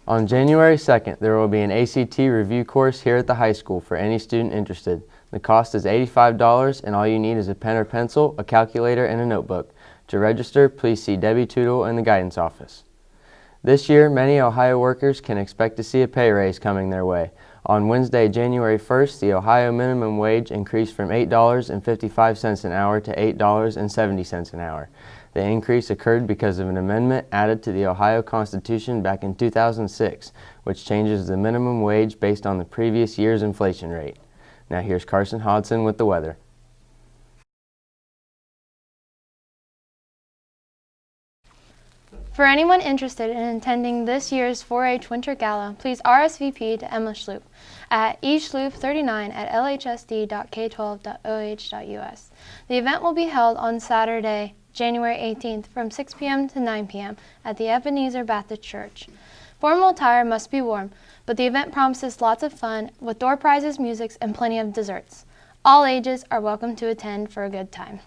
On January 2nd, there will be an ACT review course here at the high school for any student interested. The cost is $85 and all you need is a pen or pencil, a calculator, and a notebook. To register, please see Debbie Tootle in the guidance office. This year, many Ohio workers can expect to see a pay raise coming their way. On Wednesday, January 1st, the Ohio minimum wage increased from $8.55 an hour to $8.70 an hour. The increase occurred because of an amendment added to the Ohio Constitution back in 2006, which changes the minimum wage based on the previous year's inflation rate. Now here's Carson Hodson with the weather. For anyone interested in attending this year's 4-H Winter Gala, please RSVP to Emma Schloop at eschloop39 at lhsd.k12.oh.us. The event will be held on Saturday, January 18th from 6 p.m. to 9 p.m. at the Ebenezer Baptist Church. Formal attire must be worn, but the event promises lots of fun with door prizes, music, and plenty of desserts. All ages are welcome to attend for a good time.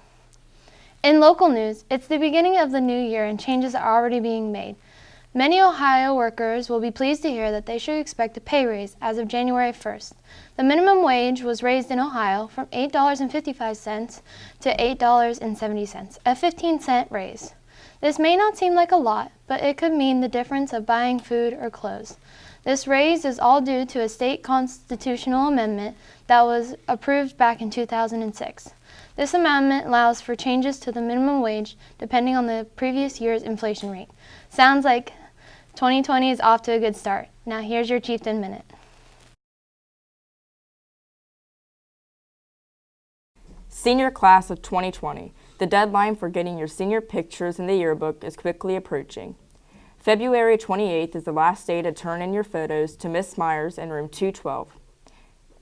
In local news, it's the beginning of the new year and changes are already being made. Many Ohio workers will be pleased to hear that they should expect a pay raise as of January 1st. The minimum wage was raised in Ohio from $8.55 to $8.70, a 15-cent raise. This may not seem like a lot, but it could mean the difference of buying food or clothes. This raise is all due to a state constitutional amendment that was approved back in 2006. This amendment allows for changes to the minimum wage depending on the previous year's inflation rate. Sounds like 2020 is off to a good start. Now here's your Chieftain Minute. Senior Class of 2020. The deadline for getting your senior pictures in the yearbook is quickly approaching. February 28th is the last day to turn in your photos to Miss Myers in room 212.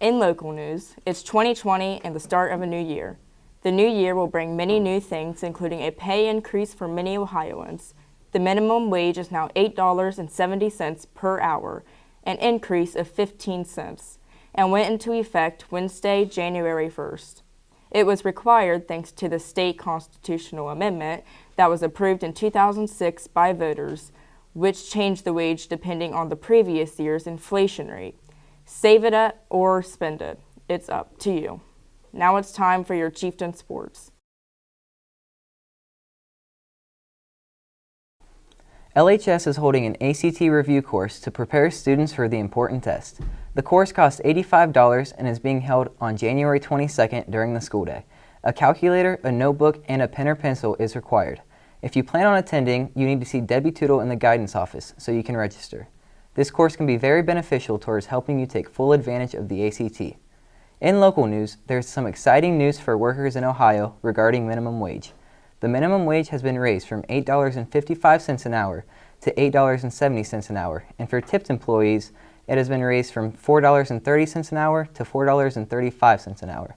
In local news, it's 2020 and the start of a new year. The new year will bring many new things, including a pay increase for many Ohioans. The minimum wage is now $8.70 per hour, an increase of 15 cents, and went into effect Wednesday, January 1st. It was required thanks to the state constitutional amendment that was approved in 2006 by voters, which changed the wage depending on the previous year's inflation rate. Save it up or spend it. It's up to you. Now it's time for your Chieftain Sports. LHS is holding an ACT review course to prepare students for the important test. The course costs $85 and is being held on January 22nd during the school day. A calculator, a notebook, and a pen or pencil is required. If you plan on attending, you need to see Debbie Tootle in the guidance office so you can register. This course can be very beneficial towards helping you take full advantage of the ACT. In local news, there's some exciting news for workers in Ohio regarding minimum wage. The minimum wage has been raised from $8.55 an hour to $8.70 an hour, and for tipped employees, it has been raised from $4.30 an hour to $4.35 an hour.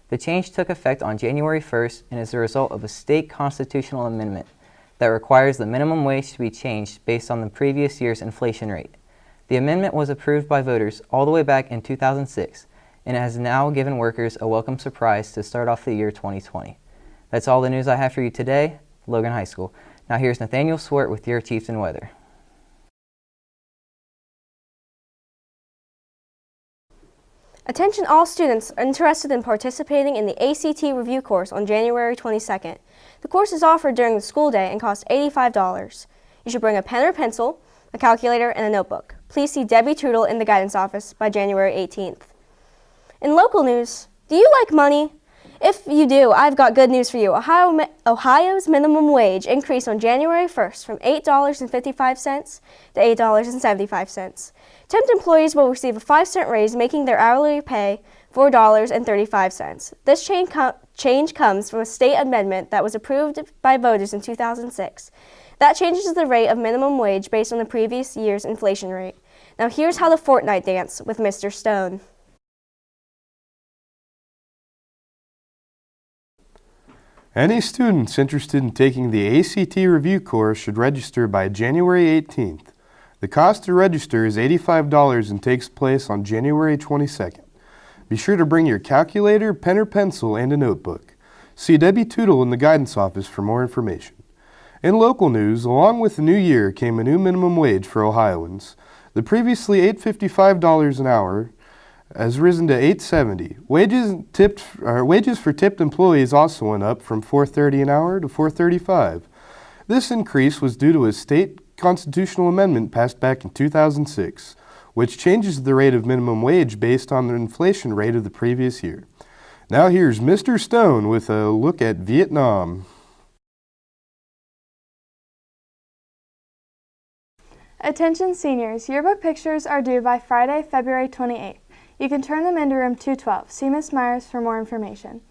The change took effect on January 1st and is the result of a state constitutional amendment that requires the minimum wage to be changed based on the previous year's inflation rate. The amendment was approved by voters all the way back in 2006, and it has now given workers a welcome surprise to start off the year 2020. That's all the news I have for you today, Logan High School. Now here's Nathaniel Swart with your Chieftain Weather. Attention all students interested in participating in the ACT review course on January 22nd. The course is offered during the school day and costs $85. You should bring a pen or pencil, a calculator, and a notebook. Please see Debbie Tootle in the guidance office by January 18th. In local news, do you like money? If you do, I've got good news for you. Ohio's minimum wage increased on January 1st from $8.55 to $8.75. Temp employees will receive a 5-cent raise, making their hourly pay $4.35. This change comes from a state amendment that was approved by voters in 2006. That changes the rate of minimum wage based on the previous year's inflation rate. Now here's how the Fortnite dance with Mr. Stone. Any students interested in taking the ACT review course should register by January 18th. The cost to register is $85 and takes place on January 22nd. Be sure to bring your calculator, pen or pencil, and a notebook. See Debbie Tootle in the guidance office for more information. In local news, along with the new year came a new minimum wage for Ohioans. The previously $8.55 an hour has risen to $8.70. Wages for tipped employees also went up from $4.30 an hour to $4.35. This increase was due to a state constitutional amendment passed back in 2006, which changes the rate of minimum wage based on the inflation rate of the previous year. Now here's Mr. Stone with a look at Vietnam. Attention seniors, yearbook pictures are due by Friday, February 28th. You can turn them into room 212. See Ms. Myers for more information.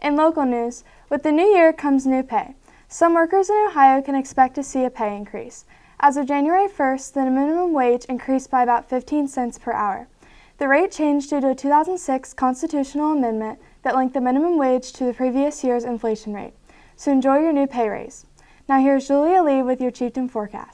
In local news, with the new year comes new pay. Some workers in Ohio can expect to see a pay increase. As of January 1st, the minimum wage increased by about 15 cents per hour. The rate changed due to a 2006 constitutional amendment that linked the minimum wage to the previous year's inflation rate. So enjoy your new pay raise. Now here's Julia Lee with your Chieftain forecast.